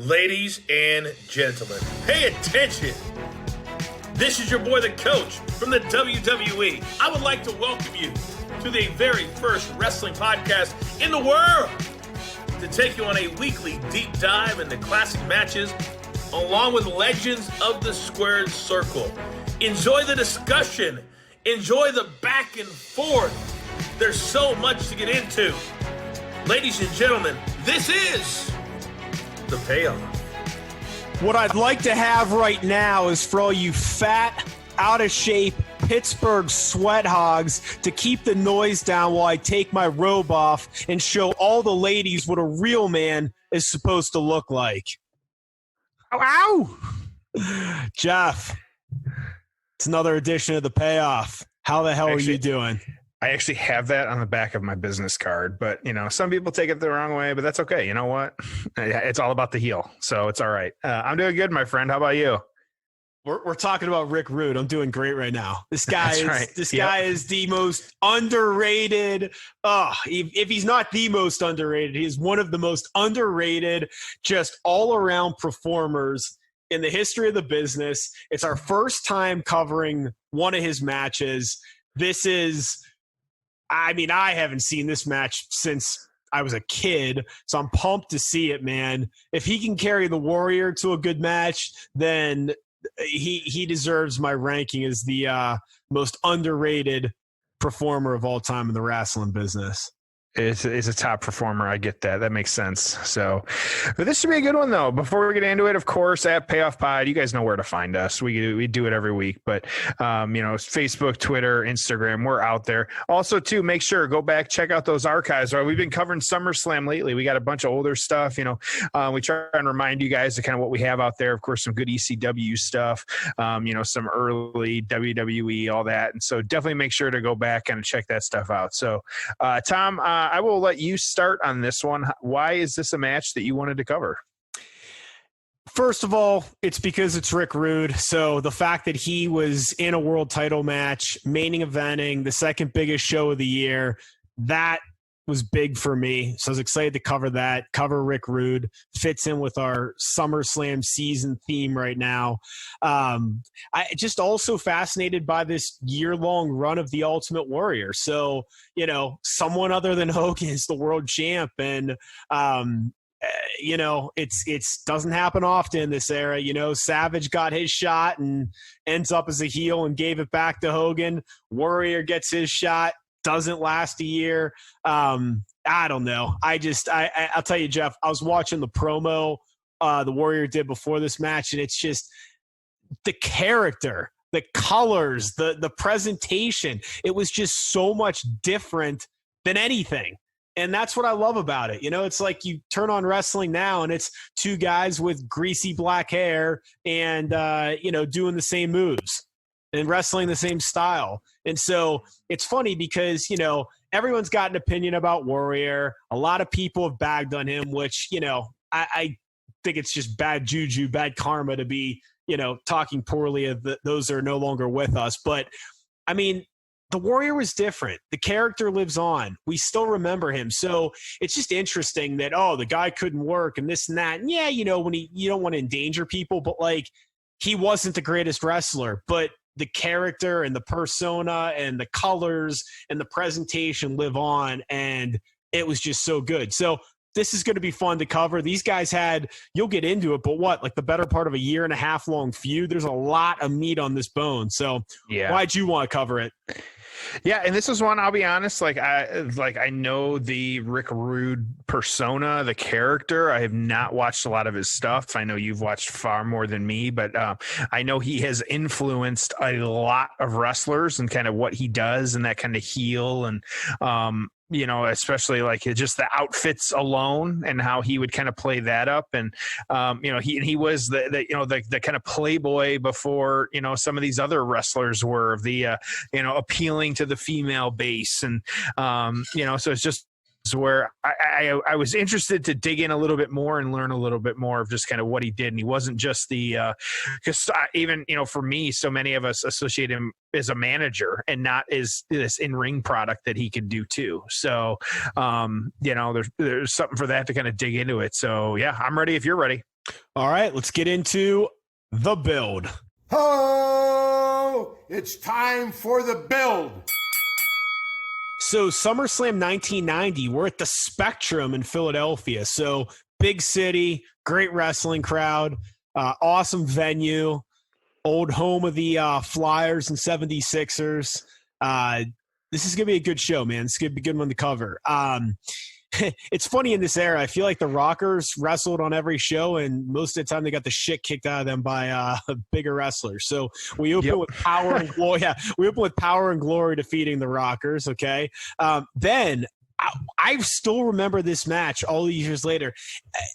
Ladies and gentlemen, pay attention. This is your boy, the coach from the WWE. I would like to welcome you to the very first wrestling podcast in the world to take you on a weekly deep dive into classic matches along with legends of the squared circle. Enjoy the discussion. Enjoy the back and forth. There's so much to get into. Ladies and gentlemen, this is the payoff. What I'd like to have right now is for all you fat, out of shape Pittsburgh sweat hogs to keep the noise down while I take my robe off and show all the ladies what a real man is supposed to look like. Ow! Jeff, it's another edition of the payoff. How the hell are you doing? I actually have that on the back of my business card, but some people take it the wrong way, but that's okay. You know what? It's all about the heel. So it's all right. I'm doing good, my friend. How about you? We're talking about Rick Rude. I'm doing great right now. This guy Guy is the most underrated. If he's not the most underrated, he is one of the most underrated, just all around performers in the history of the business. It's our first time covering one of his matches. I haven't seen this match since I was a kid, so I'm pumped to see it, man. If he can carry the Warrior to a good match, then he deserves my ranking as the most underrated performer of all time in the wrestling business. Is a top performer. I get that. That makes sense. So, but this should be a good one, though. Before we get into it, of course, at Payoff Pod, you guys know where to find us. We do it every week, but Facebook, Twitter, Instagram, we're out there. Also, too, make sure go back, check out those archives. Right, we've been covering Summerslam lately. We got a bunch of older stuff. We try and remind you guys of kind of what we have out there. Of course, some good ECW stuff. Some early WWE, all that, and so definitely make sure to go back and check that stuff out. So, Tom. I will let you start on this one. Why is this a match that you wanted to cover? First of all, it's because it's Rick Rude. So the fact that he was in a world title match, main eventing, the second biggest show of the year, that was big for me. So I was excited to cover that. Cover Rick Rude. Fits in with our Summerslam season theme right now. I just also fascinated by this year-long run of the Ultimate Warrior. So, someone other than Hogan is the world champ. And, it's doesn't happen often in this era. Savage got his shot and ends up as a heel and gave it back to Hogan. Warrior gets his shot. Doesn't last a year. I don't know. I'll tell you, Jeff, I was watching the promo the Warrior did before this match, and it's just the character, the colors, the presentation. It was just so much different than anything. And that's what I love about it. It's like you turn on wrestling now and it's two guys with greasy black hair and, doing the same moves and wrestling the same style. And so it's funny because, everyone's got an opinion about Warrior. A lot of people have bagged on him, which, I think it's just bad juju, bad karma to be, talking poorly of those that are no longer with us. But, the Warrior was different. The character lives on. We still remember him. So it's just interesting that, the guy couldn't work and this and that. And yeah, when you don't want to endanger people, but he wasn't the greatest wrestler, but the character and the persona and the colors and the presentation live on, and it was just so good. So this is going to be fun to cover. These guys you'll get into it, but the better part of a 1.5 year long feud. There's a lot of meat on this bone. So yeah. Why'd you want to cover it? Yeah, and this is one, I'll be honest, I know the Rick Rude persona, the character. I have not watched a lot of his stuff. I know you've watched far more than me, but I know he has influenced a lot of wrestlers and kind of what he does and that kind of heel and especially just the outfits alone and how he would kind of play that up. And, he was the kind of playboy before, some of these other wrestlers were of the, appealing to the female base. And, so it's just where I was interested to dig in a little bit more and learn a little bit more of just kind of what he did. And he wasn't just because even, for me, so many of us associate him as a manager and not as this in-ring product that he can do too. So, there's something for that to kind of dig into it. So yeah, I'm ready if you're ready. All right, let's get into the build. Oh, it's time for the build. So SummerSlam 1990, we're at the Spectrum in Philadelphia. So big city, great wrestling crowd, awesome venue, old home of the Flyers and 76ers. This is going to be a good show, man. It's going to be a good one to cover. It's funny in this era. I feel like the Rockers wrestled on every show, and most of the time they got the shit kicked out of them by bigger wrestlers. So we open with Power and Glory. Yeah, we open with Power and Glory defeating the Rockers. Okay, then. I still remember this match all these years later.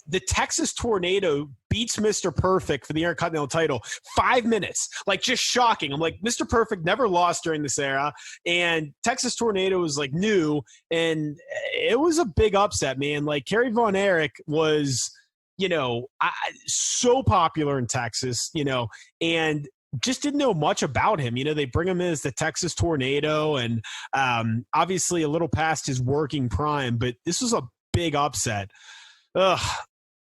The Texas Tornado beats Mr. Perfect for the Intercontinental title. 5 minutes. Like, just shocking. I'm like, Mr. Perfect never lost during this era, and Texas Tornado was, like, new, and it was a big upset, man. Like, Kerry Von Erich was, so popular in Texas, and just didn't know much about him. They bring him in as the Texas Tornado, and obviously a little past his working prime, but this was a big upset.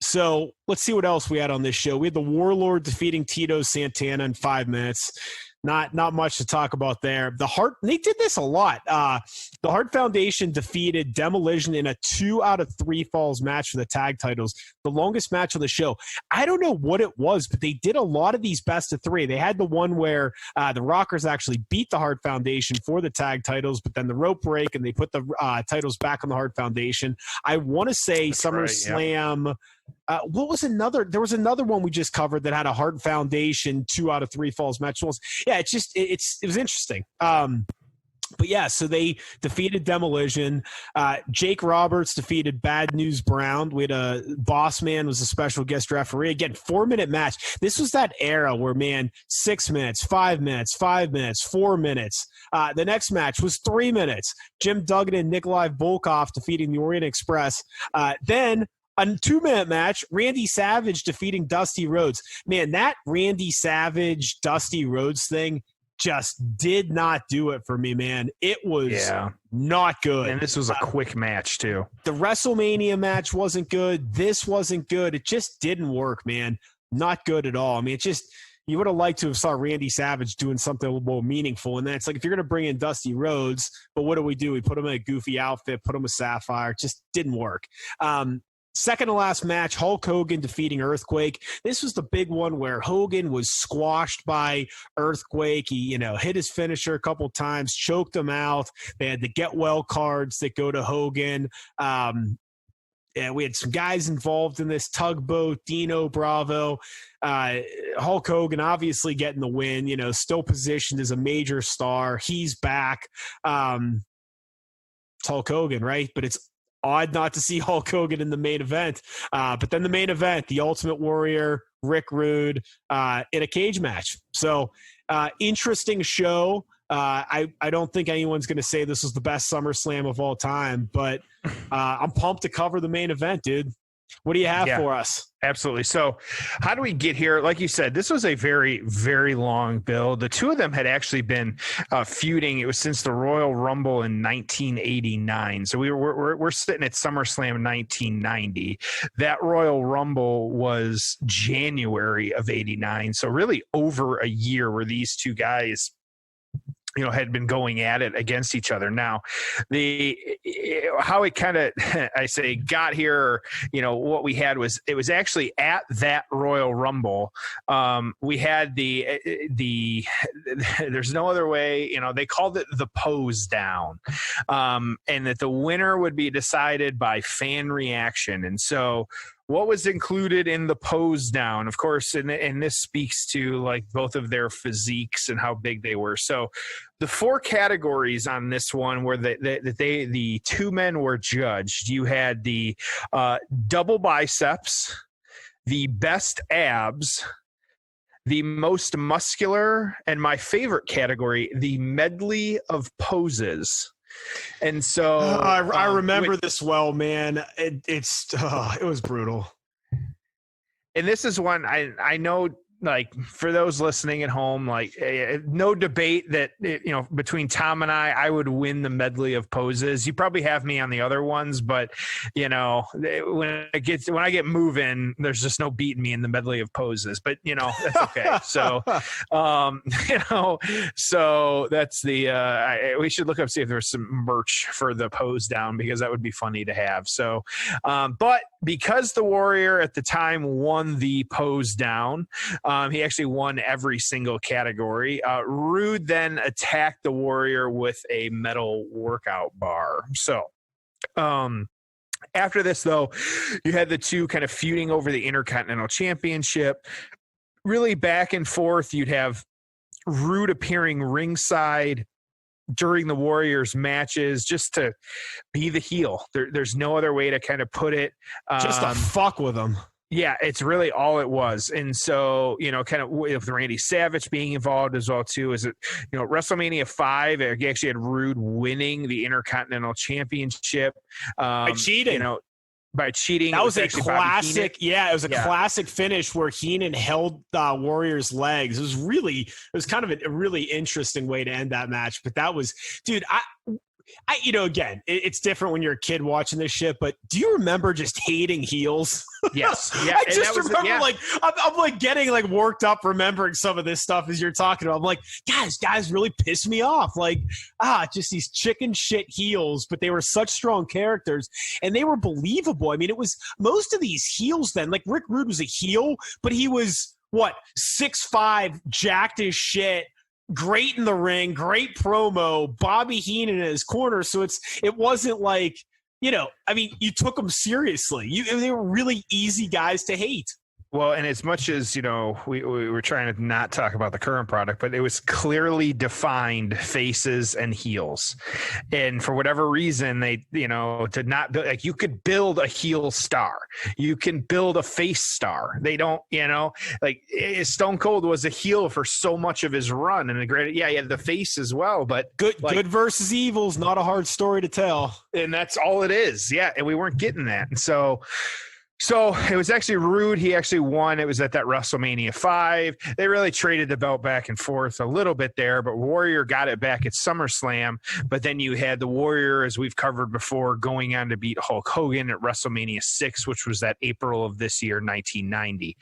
So let's see what else we had on this show. We had the Warlord defeating Tito Santana in 5 minutes. Not much to talk about there. They did this a lot. The Hart Foundation defeated Demolition in a 2 out of 3 falls match for the tag titles, the longest match of the show. I don't know what it was, but they did a lot of these best of 3. They had the one where the Rockers actually beat the Hart Foundation for the tag titles, but then the rope break and they put the titles back on the Hart Foundation. I want to say that's SummerSlam. Right, yeah. What was another? There was another one we just covered that had a Hart Foundation 2 out of 3 falls match. Yeah, it was interesting. But yeah, so they defeated Demolition. Jake Roberts defeated Bad News Brown. We had a Boss Man was a special guest referee. Again, 4-minute match. This was that era where, man, 6 minutes, 5 minutes, 5 minutes, 4 minutes. The next match was 3 minutes. Jim Duggan and Nikolai Volkov defeating the Orient Express. Then a 2-minute match, Randy Savage defeating Dusty Rhodes. Man, that Randy Savage, Dusty Rhodes thing just did not do it for me, man. It was not good. And this was a quick match, too. The WrestleMania match wasn't good. This wasn't good. It just didn't work, man. Not good at all. I mean, you would have liked to have saw Randy Savage doing something a little more meaningful. And then it's like, if you're going to bring in Dusty Rhodes, but what do? We put him in a goofy outfit, put him with Sapphire. It just didn't work. Second to last match, Hulk Hogan defeating Earthquake. This was the big one where Hogan was squashed by Earthquake. He, hit his finisher a couple times, choked him out. They had the get well cards that go to Hogan. And we had some guys involved in this tugboat, Dino Bravo. Hulk Hogan obviously getting the win, still positioned as a major star. He's back. It's Hulk Hogan, right? But it's odd not to see Hulk Hogan in the main event. But then the main event, the Ultimate Warrior, Rick Rude, in a cage match. So interesting show. I don't think anyone's going to say this was the best SummerSlam of all time, but I'm pumped to cover the main event, dude. What do you have for us? Absolutely. So how do we get here? Like you said, this was a very, very long build. The two of them had actually been feuding. It was since the Royal Rumble in 1989. So we're sitting at SummerSlam 1990. That Royal Rumble was January of 89. So really over a year where these two guys had been going at it against each other. Now, how it kind of, got here, what we had was, it was actually at that Royal Rumble. We had there's no other way, they called it the pose down, and that the winner would be decided by fan reaction. And so, what was included in the pose down, of course, and this speaks to like both of their physiques and how big they were. So the 4 categories on this one were the two men were judged. You had the double biceps, the best abs, the most muscular, and my favorite category, the medley of poses. And so I remember this well, man. It was brutal. And this is one I know like for those listening at home, like no debate that, between Tom and I would win the medley of poses. You probably have me on the other ones, but when I get moving, there's just no beating me in the medley of poses, but that's okay. So, so that's we should look up, see if there's some merch for the pose down, because that would be funny to have. So, but because the Warrior at the time won the pose down, he actually won every single category. Rude then attacked the Warrior with a metal workout bar. So, after this, though, you had the two kind of feuding over the Intercontinental Championship. Really back and forth. You'd have Rude appearing ringside during the Warriors matches just to be the heel. There's no other way to kind of put it. Just to fuck with them. Yeah, it's really all it was. And so, kind of with Randy Savage being involved as well, too, is it, WrestleMania 5, he actually had Rude winning the Intercontinental Championship. By cheating. By cheating. That was a classic. Yeah, it was a classic finish where Heenan held Warrior's legs. It was kind of a really interesting way to end that match. But that was, dude, again, it's different when you're a kid watching this shit, but do you remember just hating heels? Yes. Yeah. I just remember I'm like getting like worked up remembering some of this stuff as you're talking about. I'm like, guys really pissed me off. Like, just these chicken shit heels, but they were such strong characters and they were believable. I mean, it was most of these heels then, like Rick Rude was a heel, but he was 6'5", jacked as shit. Great in the ring, great promo, Bobby Heenan in his corner. So it wasn't like, you took them seriously. They were really easy guys to hate. Well, and as much as, we were trying to not talk about the current product, but it was clearly defined faces and heels. And for whatever reason, they, did not build, like, you could build a heel star. You can build a face star. They don't, like Stone Cold was a heel for so much of his run. And he had the face as well, but good versus evil is not a hard story to tell. And that's all it is. Yeah. And we weren't getting that. And So it was actually Rude. He actually won. It was at that WrestleMania 5. They really traded the belt back and forth a little bit there, but Warrior got it back at SummerSlam. But then you had the Warrior, as we've covered before, going on to beat Hulk Hogan at WrestleMania 6, which was that April of this year, 1990.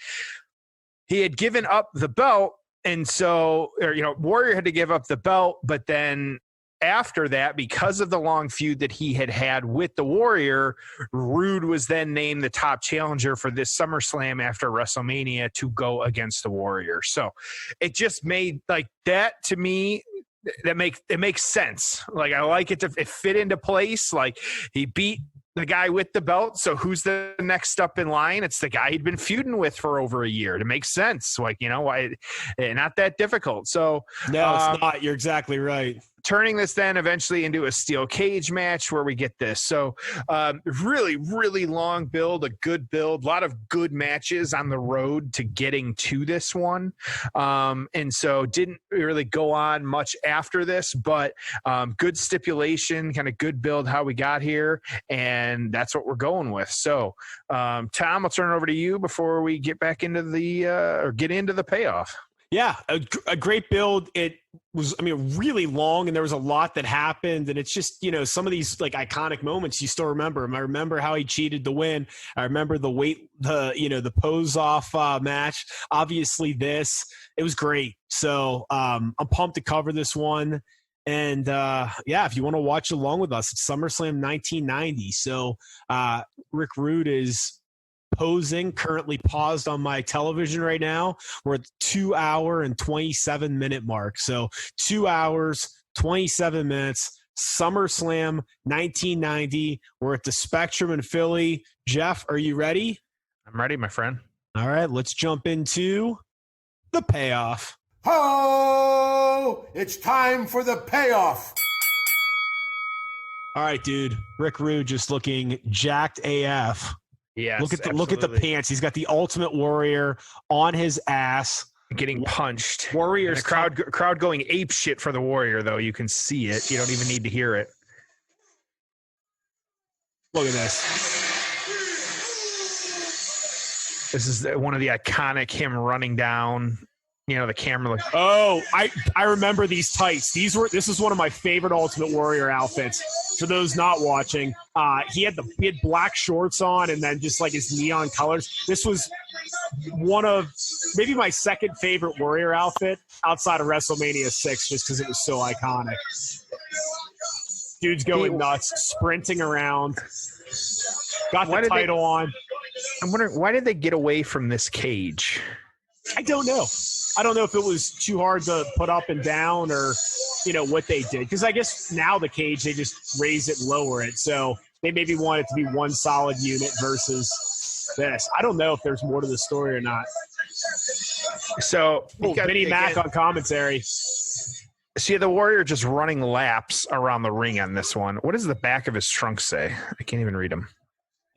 He had given up the belt, and so, Warrior had to give up the belt, but then after that, because of the long feud that he had with the Warrior, Rude was then named the top challenger for this SummerSlam after WrestleMania to go against the Warrior. So it just made like that to me. It makes sense. Like, I like it it fit into place. Like, he beat the guy with the belt. So who's the next up in line? It's the guy he'd been feuding with for over a year. It makes sense. Like, why? Not that difficult. So no, it's not. You're exactly right. Turning this then eventually into a steel cage match where we get this. So really, really long build, a good build, a lot of good matches on the road to getting to this one. And so didn't really go on much after this, but good stipulation, kind of good build how we got here. And that's what we're going with. So Tom, I'll turn it over to you before we get back into get into the payoff. Yeah, a great build. It was, really long, and there was a lot that happened. And it's just, some of these like iconic moments you still remember. I remember how he cheated to win. I remember the pose off match. Obviously, it was great. So I'm pumped to cover this one. And if you want to watch along with us, it's SummerSlam 1990. So Rick Rude is posing, currently paused on my television right now. We're at the 2 hour and 27 minute mark. So 2 hours, 27 minutes, SummerSlam 1990. We're at the Spectrum in Philly. Jeff, are you ready? I'm ready, my friend. All right, let's jump into the payoff. Ho! It's time for the payoff. All right, dude. Rick Rude just looking jacked AF. Yes, look at the pants. He's got the Ultimate Warrior on his ass, getting punched. Warriors, crowd going ape shit for the Warrior, though. You can see it. You don't even need to hear it. Look at this. This is one of the iconic him running down. The camera. Like, oh, I remember these tights. This is one of my favorite Ultimate Warrior outfits. For those not watching, he had black shorts on and then just like his neon colors. This was one of maybe my second favorite Warrior outfit outside of WrestleMania 6, just because it was so iconic. Dude's going nuts, sprinting around. Got the title on. I'm wondering, why did they get away from this cage? I don't know. I don't know if it was too hard to put up and down or, what they did. Because I guess now the cage, they just raise it, lower it. So they maybe want it to be one solid unit versus this. I don't know if there's more to the story or not. So Vinnie Mac on commentary. See the Warrior just running laps around the ring on this one. What does the back of his trunk say? I can't even read them.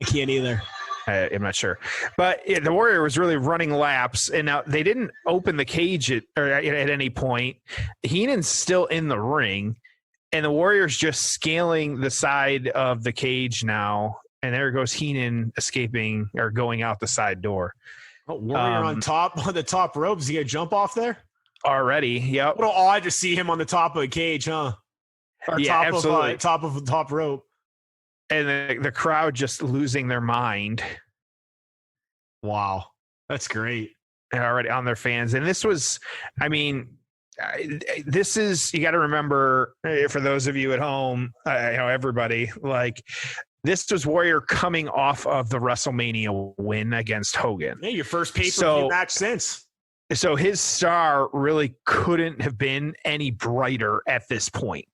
I can't either. I'm not sure, but the Warrior was really running laps, and now they didn't open the cage at any point. Heenan's still in the ring, and the Warrior's just scaling the side of the cage now, and there goes Heenan escaping or going out the side door. Oh, Warrior on the top rope. Is he gonna jump off there already? Yep. A little odd to see him on the top of the cage, huh? Or yeah, absolutely. Top of the top rope. And the crowd just losing their mind. Wow. That's great. They're already on their fans. And this was, this is, you got to remember, for those of you at home, everybody, like, this was Warrior coming off of the WrestleMania win against Hogan. Yeah, your first pay-per-view match since. So his star really couldn't have been any brighter at this point.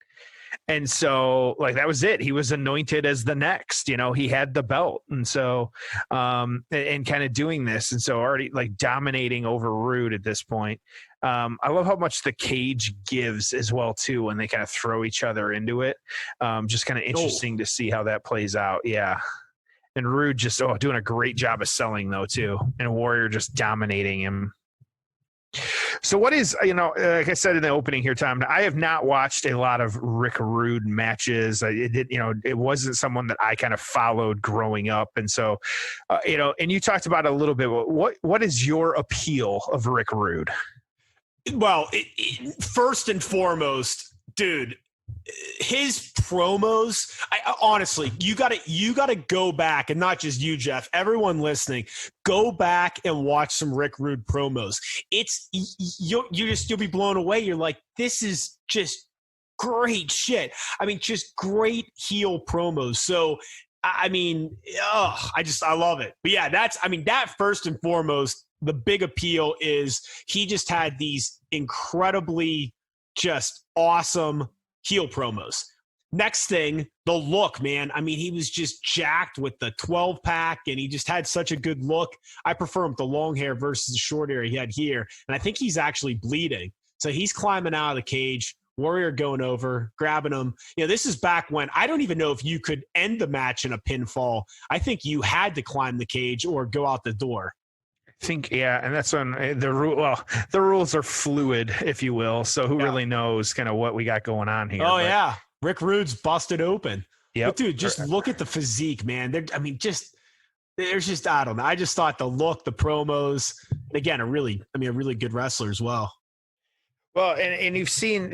And so, like, that was it. He was anointed as the next, he had the belt. And so, and kind of doing this. And so already, like, dominating over Rude at this point. I love how much the cage gives as well, too, when they kind of throw each other into it. Just kind of interesting to see how that plays out. Yeah. And Rude just, doing a great job of selling, though, too. And Warrior just dominating him. So what is, like I said in the opening here, Tom, I have not watched a lot of Rick Rude matches. It wasn't someone that I kind of followed growing up. And so, and you talked about it a little bit. What is your appeal of Rick Rude? Well, first and foremost, dude, his promos, honestly, you gotta go back, and not just you, Jeff, everyone listening, go back and watch some Rick Rude promos. You'll be blown away. You're like, this is just great shit. Just great heel promos. So I love it. But yeah, that first and foremost, the big appeal is he just had these incredibly just awesome heel promos. Next thing, the look, man. He was just jacked with the 12-pack, and he just had such a good look. I prefer him with the long hair versus the short hair he had here. And I think he's actually bleeding. So he's climbing out of the cage. Warrior going over, grabbing him. This is back when I don't even know if you could end the match in a pinfall. I think you had to climb the cage or go out the door. And that's when the rules are fluid, if you will. So who really knows kind of what we got going on here? Yeah. Rick Rude's busted open. Yeah. But dude, just look at the physique, man. There's just, I don't know. I just thought the look, the promos, again, a really good wrestler as well. Well, and you've seen,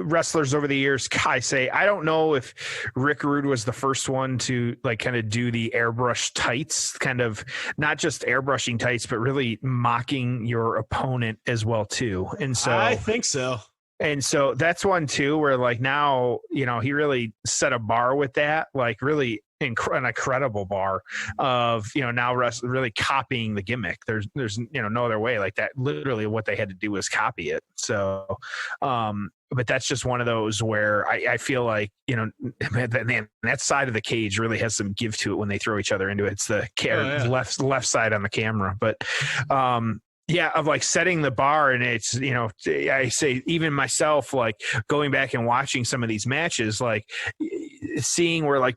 wrestlers over the years, I don't know if Rick Rude was the first one to like kind of do the airbrush tights, kind of not just airbrushing tights, but really mocking your opponent as well, too. And so I think so. And so that's one, too, where like now, he really set a bar with that, like really an incredible bar of, now really copying the gimmick. There's no other way. Like that, literally what they had to do was copy it. So, but that's just one of those where I feel like, that side of the cage really has some give to it when they throw each other into it. It's the left side on the camera. But, of like setting the bar, and it's, I say even myself, like going back and watching some of these matches, like seeing where like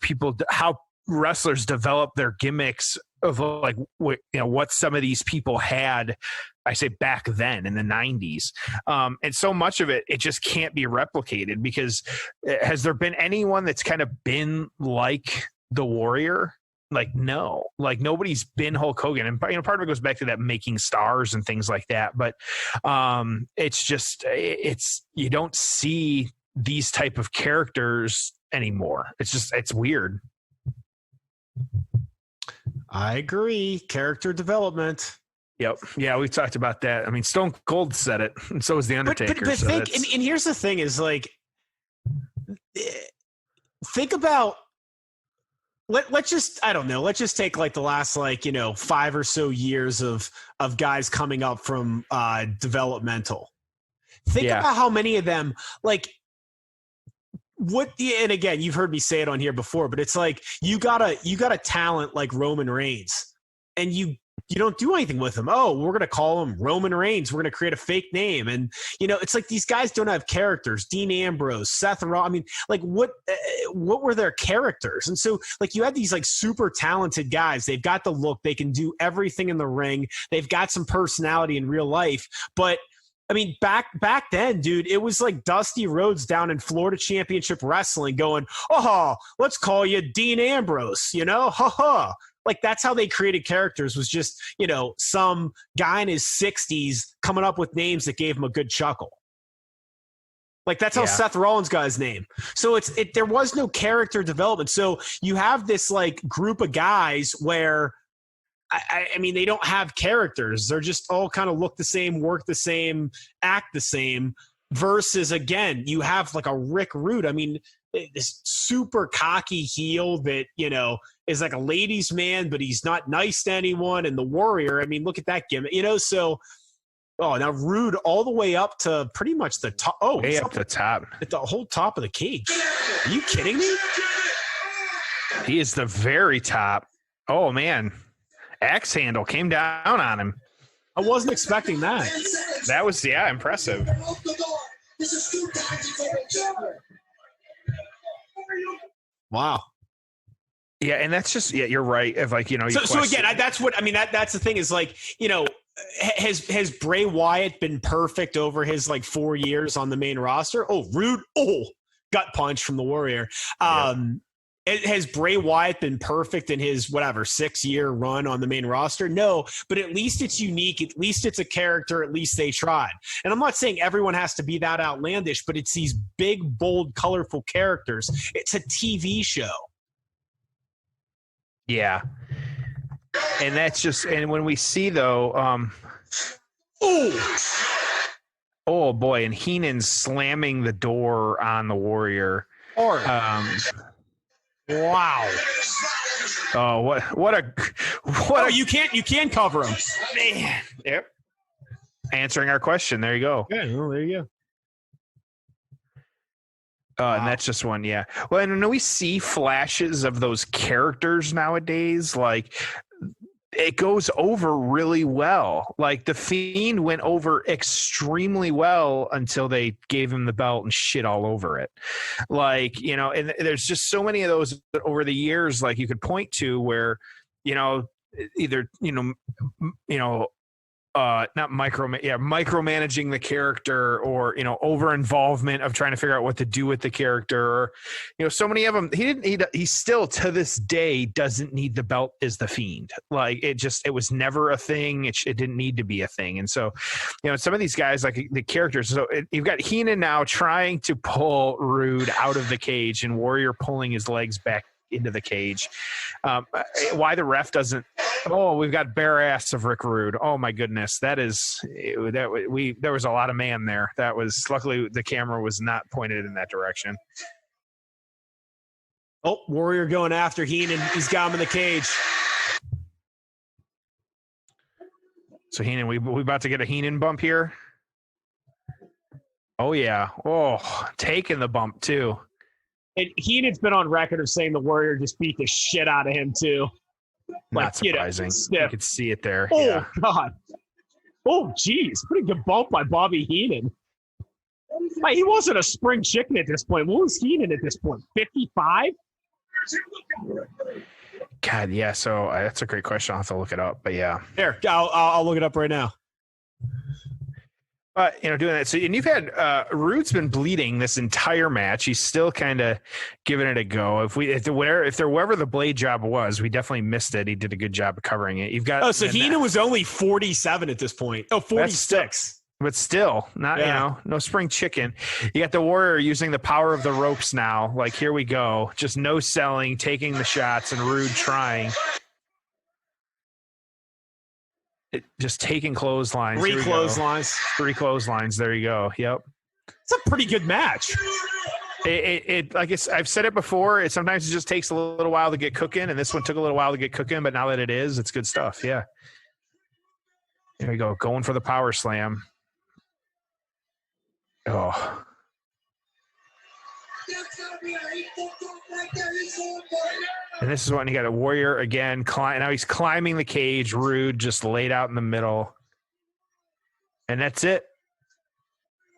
how wrestlers develop their gimmicks of like what some of these people had, I say back then in the 90s. And so much of it just can't be replicated, because has there been anyone that's kind of been like the Warrior? Like, no, like nobody's been Hulk Hogan. And, you know, part of it goes back to that making stars and things like that. But it's just, you don't see these type of characters anymore. It's weird. I agree. Character development. Yep. Yeah, we talked about that. I mean, Stone Cold said it, and so was The Undertaker. But think, and here's the thing is like, think about, let's just, I don't know, let's just take like the last, like, you know, 5 or so years of guys coming up from developmental. Think about how many of them, like, and again, you've heard me say it on here before, but it's like you got a talent like Roman Reigns, and you don't do anything with him. Oh, we're gonna call him Roman Reigns. We're gonna create a fake name, and you know, it's like these guys don't have characters. Dean Ambrose, Seth Rollins. I mean, like what were their characters? And so, like, you had these like super talented guys. They've got the look. They can do everything in the ring. They've got some personality in real life, but I mean, back then, dude, it was like Dusty Rhodes down in Florida Championship Wrestling going, oh, let's call you Dean Ambrose, you know? Ha ha. Like, that's how they created characters, was just, you know, some guy in his 60s coming up with names that gave him a good chuckle. Like, that's how Seth Rollins got his name. So there was no character development. So you have this like group of guys where, I mean, they don't have characters. They're just all kind of look the same, work the same, act the same, versus, again, you have like a Rick Rude. I mean, this super cocky heel that, you know, is like a ladies' man, but he's not nice to anyone. And the Warrior, I mean, look at that gimmick, you know? So, now Rude all the way up to pretty much the top. Oh, way up the top. At the whole top of the cage. Are you kidding me? He is the very top. Oh, man. Axe handle came down on him. I wasn't expecting that. That was, impressive. Wow. Yeah, and that's just, you're right. If like, you know, so again, that's what I mean. That's the thing is like, you know, has Bray Wyatt been perfect over his like 4 years on the main roster? Oh, Rude. Oh, gut punch from the Warrior. Has Bray Wyatt been perfect in his, 6-year run on the main roster? No, but at least it's unique. At least it's a character. At least they tried. And I'm not saying everyone has to be that outlandish, but it's these big, bold, colorful characters. It's a TV show. Yeah. And that's just, and when we see though, oh boy, and Heenan slamming the door on the Warrior. Wow. Oh, what you can't cover him. Man. Yep. Answering our question. There you go. Yeah, well, there you go. Wow. And that's just one, yeah. Well, and when we see flashes of those characters nowadays, like it goes over really well. Like the Fiend went over extremely well until they gave him the belt and shit all over it. Like, you know, and there's just so many of those over the years, like you could point to where, you know, either, not micromanaging the character, or, you know, over involvement of trying to figure out what to do with the character, or, you know, so many of them, he still to this day doesn't need the belt as the Fiend. Like it was never a thing. It didn't need to be a thing. And so, you know, some of these guys, like the characters, so you've got Heenan now trying to pull Rude out of the cage and Warrior pulling his legs back into the cage. Why the ref doesn't? Oh, we've got bare ass of Rick Rude. Oh my goodness, there was a lot of man there. That was, luckily the camera was not pointed in that direction. Oh, Warrior going after Heenan. He's got him in the cage. So Heenan, we about to get a Heenan bump here. Oh yeah. Oh, taking the bump too. And Heenan's been on record of saying the Warrior just beat the shit out of him too. Not surprising. You could see it there. Oh, yeah. God. Oh, geez. Pretty good bump by Bobby Heenan. Like, he wasn't a spring chicken at this point. What was Heenan at this point? 55? God, yeah. So that's a great question. I'll have to look it up. But yeah. Here, I'll look it up right now. Doing that. So, and you've had Rude's been bleeding this entire match. He's still kind of giving it a go. If there wherever the blade job was, we definitely missed it. He did a good job of covering it. You've got so Heenan was only 47 at this point. 46. But still, not no spring chicken. You got the Warrior using the power of the ropes now. Like, here we go, just no selling, taking the shots, and Rude trying. Just taking clotheslines. Three clotheslines. There you go. Yep. It's a pretty good match. I've said it before. Sometimes it just takes a little while to get cooking, and this one took a little while to get cooking. But now that it's good stuff. Yeah. There we go. Going for the power slam. Oh. And this is when you got a Warrior again. Now he's climbing the cage. Rude just laid out in the middle. And that's it.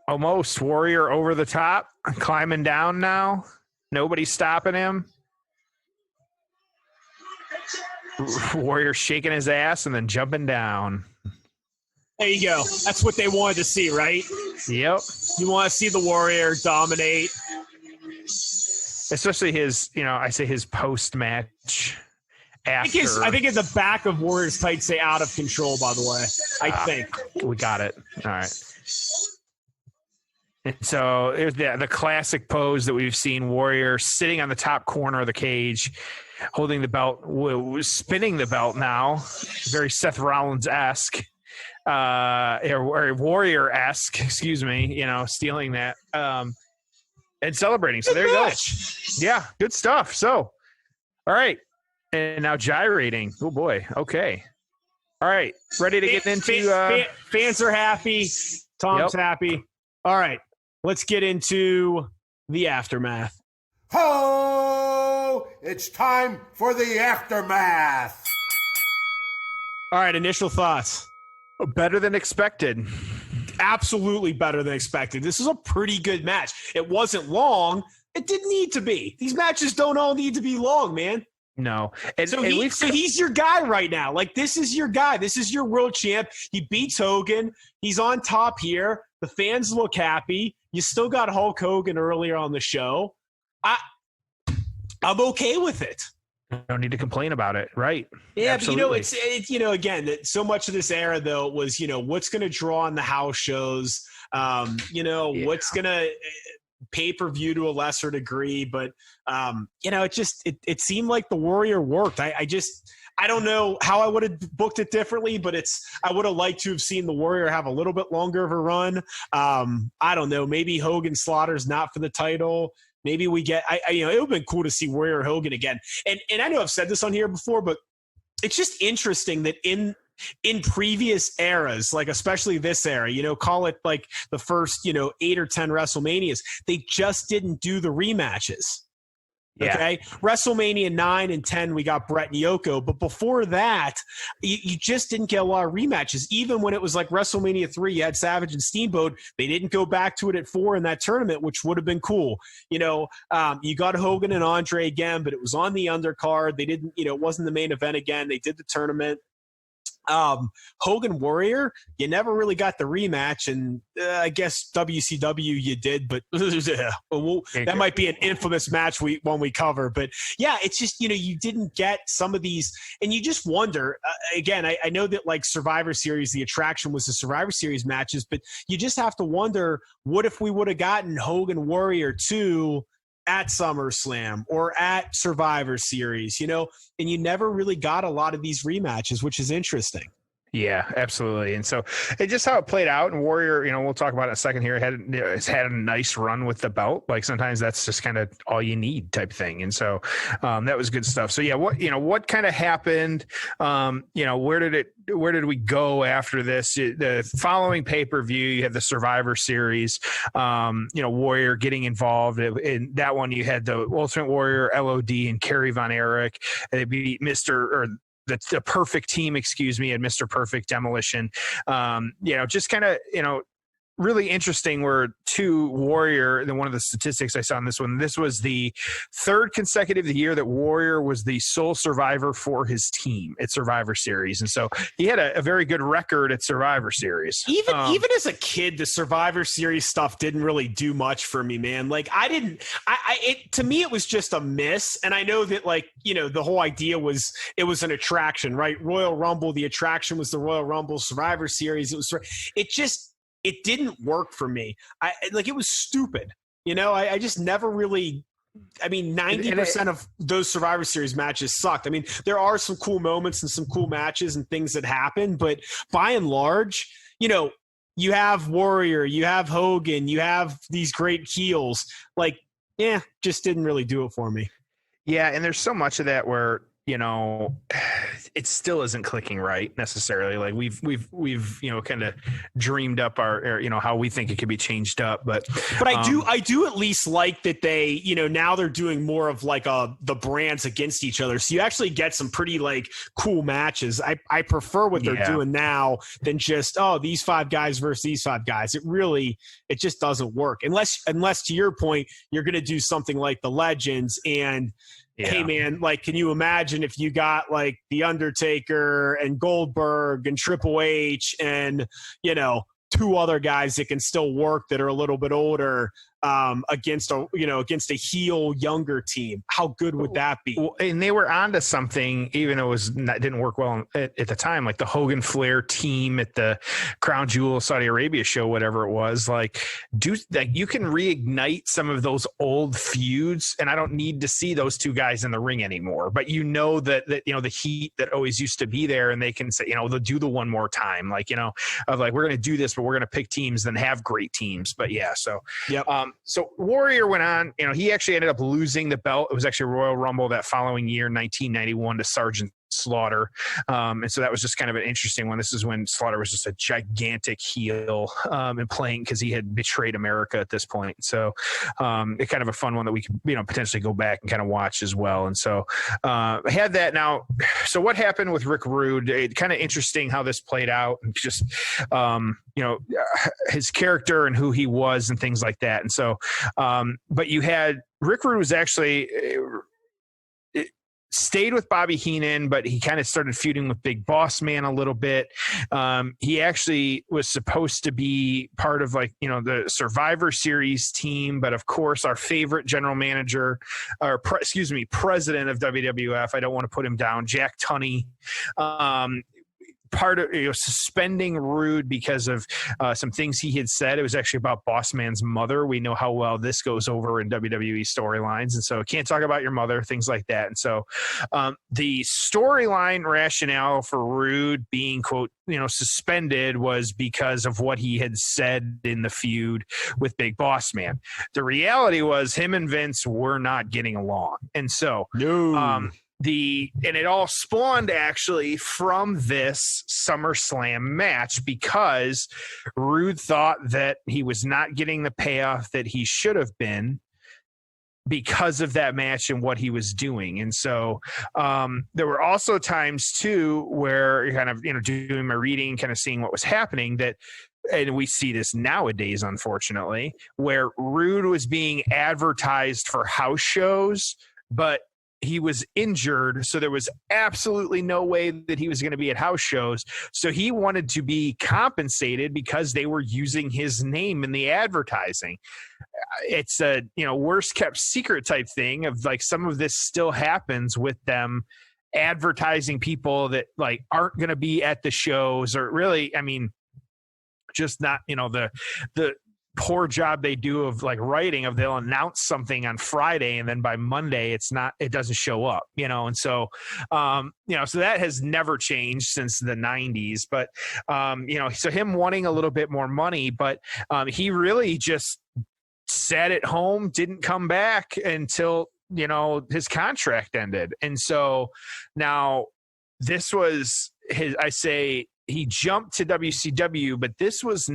Almost. Warrior over the top. Climbing down now. Nobody's stopping him. Warrior shaking his ass and then jumping down. There you go. That's what they wanted to see, right? Yep. You want to see the Warrior dominate. Especially his post-match after. I think in the back of Warrior's tights say out of control, by the way. I think. We got it. All right. And so there's the classic pose that we've seen, Warrior sitting on the top corner of the cage, holding the belt, spinning the belt now. Very Seth Rollins-esque. Or Warrior-esque, excuse me, stealing that and celebrating. So there you go. Yeah, good stuff. So, all right. And now gyrating. Oh, boy. Okay. All right. Ready to get into fans are happy. Tom's happy. All right. Let's get into the aftermath. Ho! It's time for the aftermath. All right. Initial thoughts. Better than expected. Absolutely better than expected. This is a pretty good match. It wasn't long. It didn't need to be. These matches don't all need to be long, man. No. So he's your guy right now. Like, this is your guy. This is your world champ. He beats Hogan. He's on top here. The fans look happy. You still got Hulk Hogan earlier on the show. I'm okay with it. No need to complain about it, right? Yeah, absolutely. but it's again, that so much of this era though was what's going to draw on the house shows, what's going to pay-per-view to a lesser degree, but it seemed like the Warrior worked. I don't know how I would have booked it differently, but I would have liked to have seen the Warrior have a little bit longer of a run. I don't know, maybe Hogan Slaughter's not for the title. Maybe we get, it would have been cool to see Warrior Hogan again. And I know I've said this on here before, but it's just interesting that in previous eras, like especially this era, call it like the first, 8 or 10 WrestleManias, they just didn't do the rematches. Yeah. Okay. WrestleMania 9 and 10, we got Brett and Yoko. But before that, you just didn't get a lot of rematches. Even when it was like WrestleMania 3, you had Savage and Steamboat. They didn't go back to it at 4 in that tournament, which would have been cool. You got Hogan and Andre again, but it was on the undercard. They didn't, it wasn't the main event again. They did the tournament. Hogan Warrior, you never really got the rematch, and I guess WCW you did, but that might be an infamous match when we cover. But yeah, it's just you didn't get some of these, and you just wonder. Again, I know that like Survivor Series, the attraction was the Survivor Series matches, but you just have to wonder, what if we would have gotten Hogan Warrior 2 at SummerSlam or at Survivor Series, and you never really got a lot of these rematches, which is interesting. Yeah, absolutely. And so it just how it played out. And Warrior, we'll talk about it in a second here. It's had a nice run with the belt. Like sometimes that's just kind of all you need type thing. And so that was good stuff. So yeah, what kind of happened? Where did we go after this? The following pay-per-view, you had the Survivor Series, Warrior getting involved. In that one, you had the Ultimate Warrior, LOD, and Kerry Von Erich. They beat the perfect team, and Mr. Perfect Demolition. Just kind of, really interesting were two Warrior, and one of the statistics I saw on this one, this was the third consecutive year that Warrior was the sole survivor for his team at Survivor Series. And so he had a very good record at Survivor Series. Even as a kid, the Survivor Series stuff didn't really do much for me, man. Like to me, it was just a miss. And I know that, like, you know, the whole idea was it was an attraction, right? Royal Rumble, the attraction was the Royal Rumble. Survivor Series, it didn't work for me. It was stupid. You know, I just never really, 90% of those Survivor Series matches sucked. I mean, there are some cool moments and some cool matches and things that happen, but by and large, you know, you have Warrior, you have Hogan, you have these great heels. Like, yeah, just didn't really do it for me. Yeah, and there's so much of that where, you know, it still isn't clicking right necessarily. Like we've you know, kind of dreamed up our, you know, how we think it could be changed up, but I do at least like that they, you know, now they're doing more of like the brands against each other, so you actually get some pretty like cool matches. I prefer what they're doing now than just these 5 guys versus these 5 guys. It just doesn't work unless to your point, you're going to do something like the Legends and. Yeah. Hey, man, like, can you imagine if you got, like, The Undertaker and Goldberg and Triple H and, you know, 2 other guys that can still work that are a little bit older against a heel younger team? How good would that be? Well, and they were onto something, even though didn't work well at the time, like the Hogan Flair team at the Crown Jewel Saudi Arabia show, whatever it was. Like, you can reignite some of those old feuds, and I don't need to see those 2 guys in the ring anymore. But you know that you know the heat that always used to be there, and they can say, you know, they'll do the one more time, like, you know, of like, we're going to do this, but we're going to pick teams, then have great teams. But yeah, so yep. So Warrior went on, you know, he actually ended up losing the belt. It was actually Royal Rumble that following year, 1991, to Sergeant Slaughter. And so that was just kind of an interesting one. This is when Slaughter was just a gigantic heel and playing because he had betrayed America at this point. So it's kind of a fun one that we could, you know, potentially go back and kind of watch as well. And so I had that now. So what happened with Rick Rude? Kind of interesting how this played out, and just, you know, his character and who he was and things like that. And so, but you had Rick Rude was actually stayed with Bobby Heenan, but he kind of started feuding with Big Boss Man a little bit. He actually was supposed to be part of, like, you know, the Survivor Series team, but of course our favorite general manager, or president of WWF, I don't want to put him down, Jack Tunney, part of, you know, suspending Rude because of some things he had said. It was actually about Boss Man's mother. We know how well this goes over in WWE storylines, and so can't talk about your mother, things like that. And so the storyline rationale for Rude being, quote, you know, suspended was because of what he had said in the feud with Big Boss Man. The reality was him and Vince were not getting along, and so and it all spawned actually from this SummerSlam match, because Rude thought that he was not getting the payoff that he should have been because of that match and what he was doing. And so there were also times too where you're kind of, you know, doing my reading, kind of seeing what was happening, that, and we see this nowadays, unfortunately, where Rude was being advertised for house shows, but he was injured, so there was absolutely no way that he was going to be at house shows. So he wanted to be compensated because they were using his name in the advertising. It's a, you know, worst kept secret type thing of, like, some of this still happens with them advertising people that, like, aren't going to be at the shows, or really, I mean, just not, you know, the poor job they do of, like, writing of, they'll announce something on Friday and then by Monday it doesn't show up, you know. And so you know, so that has never changed since the 90s. But you know, so him wanting a little bit more money, but he really just sat at home, didn't come back until, you know, his contract ended. And so now this was he jumped to WCW, but this was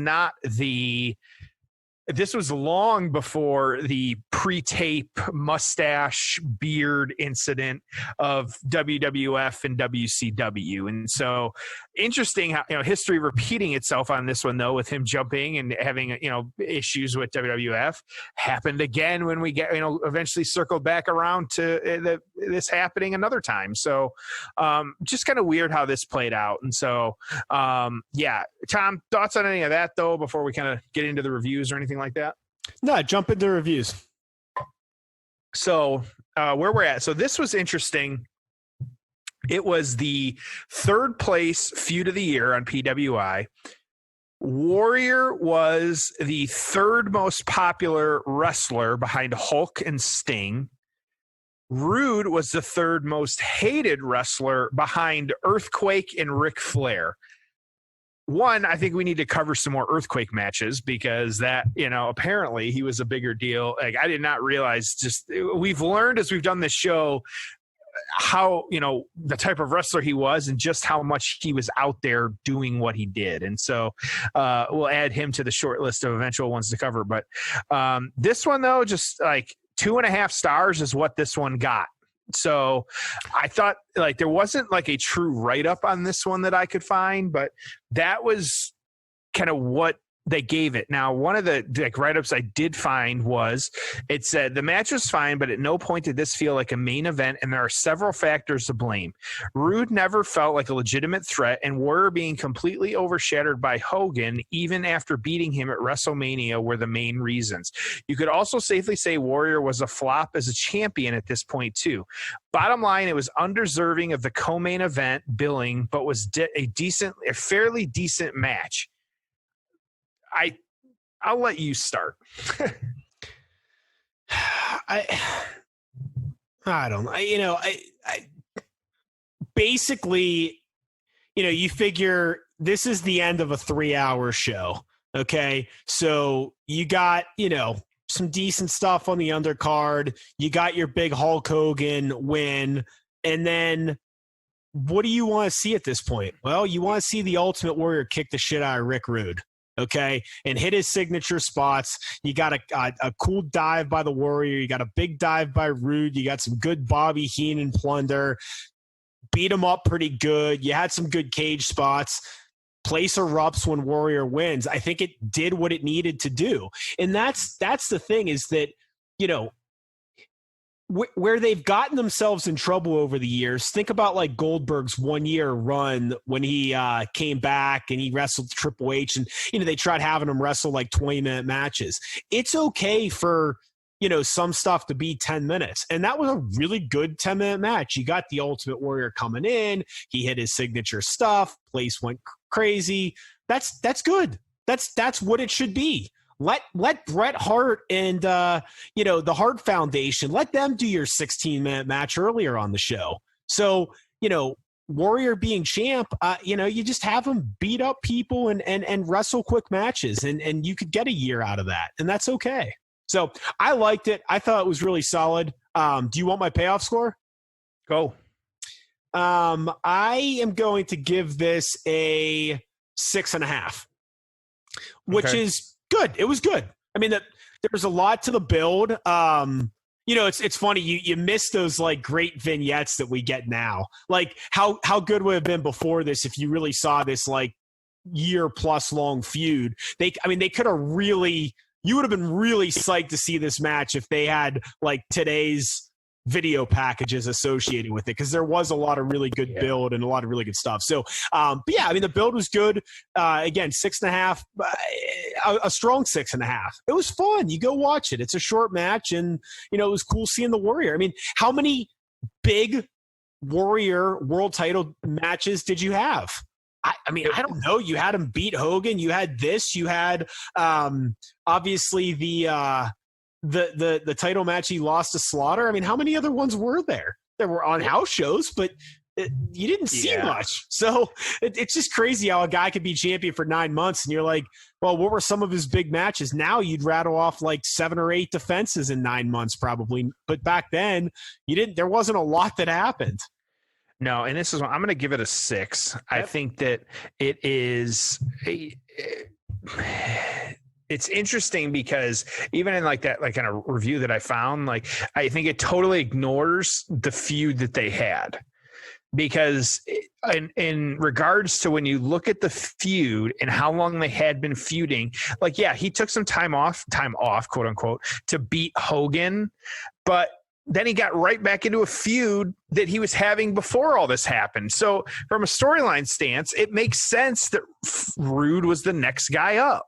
long before the pre-tape mustache beard incident of WWF and WCW. And so interesting how, history repeating itself on this one, though, with him jumping and having, issues with WWF. Happened again when we get, eventually circled back around to this happening another time. So just kind of weird how this played out. And so, yeah. Tom, thoughts on any of that, though, before we kind of get into the reviews or anything like that? No, jump into reviews. So where we're at. So this was interesting. It was the third place feud of the year on PWI. Warrior was the third most popular wrestler behind Hulk and Sting. Rude was the third most hated wrestler behind Earthquake and Ric Flair. One, I think we need to cover some more Earthquake matches because that, apparently he was a bigger deal. Like, I did not realize, we've learned as we've done this show how, the type of wrestler he was and just how much he was out there doing what he did. And so we'll add him to the short list of eventual ones to cover. But this one, though, just like 2.5 stars is what this one got. So I thought there wasn't like a true write-up on this one that I could find, but that was kind of what they gave it. Now, one of the write-ups I did find was it said the match was fine, but at no point did this feel like a main event, and there are several factors to blame. Rude never felt like a legitimate threat, and Warrior being completely overshadowed by Hogan, even after beating him at WrestleMania, were the main reasons. You could also safely say Warrior was a flop as a champion at this point, too. Bottom line, it was undeserving of the co-main event billing, but was a fairly decent match. I'll let you start. I don't know. I basically, you figure this is the end of a 3-hour show. Okay. So you got, some decent stuff on the undercard. You got your big Hulk Hogan win. And then what do you want to see at this point? Well, you want to see the Ultimate Warrior kick the shit out of Rick Rude. Okay, and hit his signature spots. You got a cool dive by the Warrior. You got a big dive by Rude. You got some good Bobby Heenan plunder. Beat him up pretty good. You had some good cage spots. Place erupts when Warrior wins. I think it did what it needed to do. And that's the thing is that, where they've gotten themselves in trouble over the years, think about like Goldberg's 1-year run when he came back and he wrestled Triple H and, they tried having him wrestle like 20-minute matches. It's okay for, some stuff to be 10 minutes. And that was a really good 10-minute match. You got the Ultimate Warrior coming in. He hit his signature stuff. Place went crazy. That's good. That's what it should be. Let Bret Hart and, the Hart Foundation, let them do your 16-minute match earlier on the show. So, Warrior being champ, you just have him beat up people and wrestle quick matches, and you could get a year out of that, and that's okay. So I liked it. I thought it was really solid. Do you want my payoff score? Go. I am going to give this a 6.5, which is good. It was good. I mean, there was a lot to the build. It's funny. You miss those like great vignettes that we get now. Like how good would have been before this if you really saw this like year plus long feud. They could have really. You would have been really psyched to see this match if they had like today's video packages associated with it, because there was a lot of really good build and a lot of really good stuff. So, but yeah, the build was good. Again, 6.5, a strong 6.5. It was fun. You go watch it. It's a short match, and it was cool seeing the Warrior. How many big Warrior world title matches did you have? I don't know. You had him beat Hogan. You had this. You had obviously the title match he lost to Slaughter. How many other ones were there? There were on house shows, but you didn't see much. So it's just crazy how a guy could be champion for 9 months, and you're like, well, what were some of his big matches? Now you'd rattle off like 7 or 8 defenses in 9 months probably, but back then you didn't. There wasn't a lot that happened. No, and this is I'm going to give it a 6. Yep. I think that it is it's interesting because even in like that, like kind of review that I found, like I think it totally ignores the feud that they had. because in regards to when you look at the feud and how long they had been feuding, like, yeah, he took some time off, quote unquote, to beat Hogan, but then he got right back into a feud that he was having before all this happened. So from a storyline stance, it makes sense that Rude was the next guy up.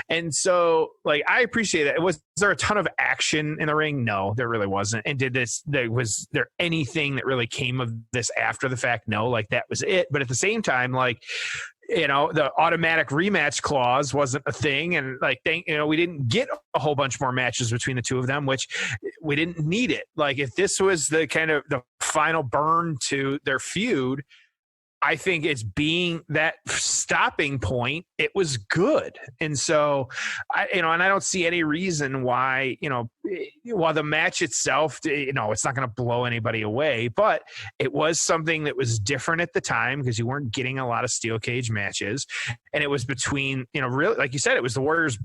And so, like, I appreciate that. Was there a ton of action in the ring? No, there really wasn't. And was there anything that really came of this after the fact? No, like, that was it. But at the same time, like, you know, the automatic rematch clause wasn't a thing. And like, we didn't get a whole bunch more matches between the two of them, which we didn't need it. Like, if this was the kind of the final burn to their feud, I think it's being that stopping point, it was good. And so, and I don't see any reason why, while the match itself, it's not going to blow anybody away, but it was something that was different at the time because you weren't getting a lot of steel cage matches. And it was between, really, like you said, it was the Warriors'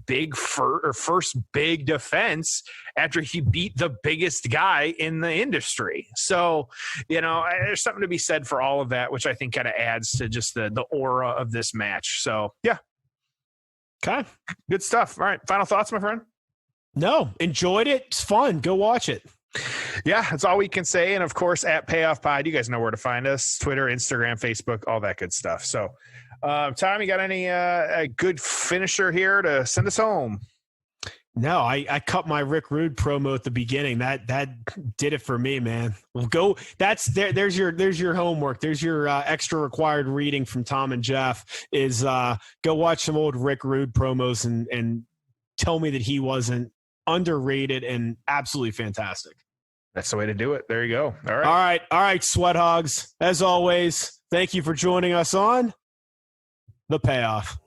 first big defense after he beat the biggest guy in the industry. So, there's something to be said for all of that, which I think kind of adds to just the aura of this match. So, yeah. Okay. Good stuff. All right. Final thoughts, my friend? No, enjoyed it. It's fun. Go watch it. Yeah, that's all we can say. And of course, at Payoff Pod, you guys know where to find us: Twitter, Instagram, Facebook, all that good stuff. So, Tom, you got any a good finisher here to send us home? No, I cut my Rick Rude promo at the beginning. That did it for me, man. Well, go. That's there. There's your homework. There's your extra required reading from Tom and Jeff. Is go watch some old Rick Rude promos and tell me that he wasn't underrated and absolutely fantastic. That's the way to do it. There you go. All right, Sweat Hogs. As always, thank you for joining us on The Payoff.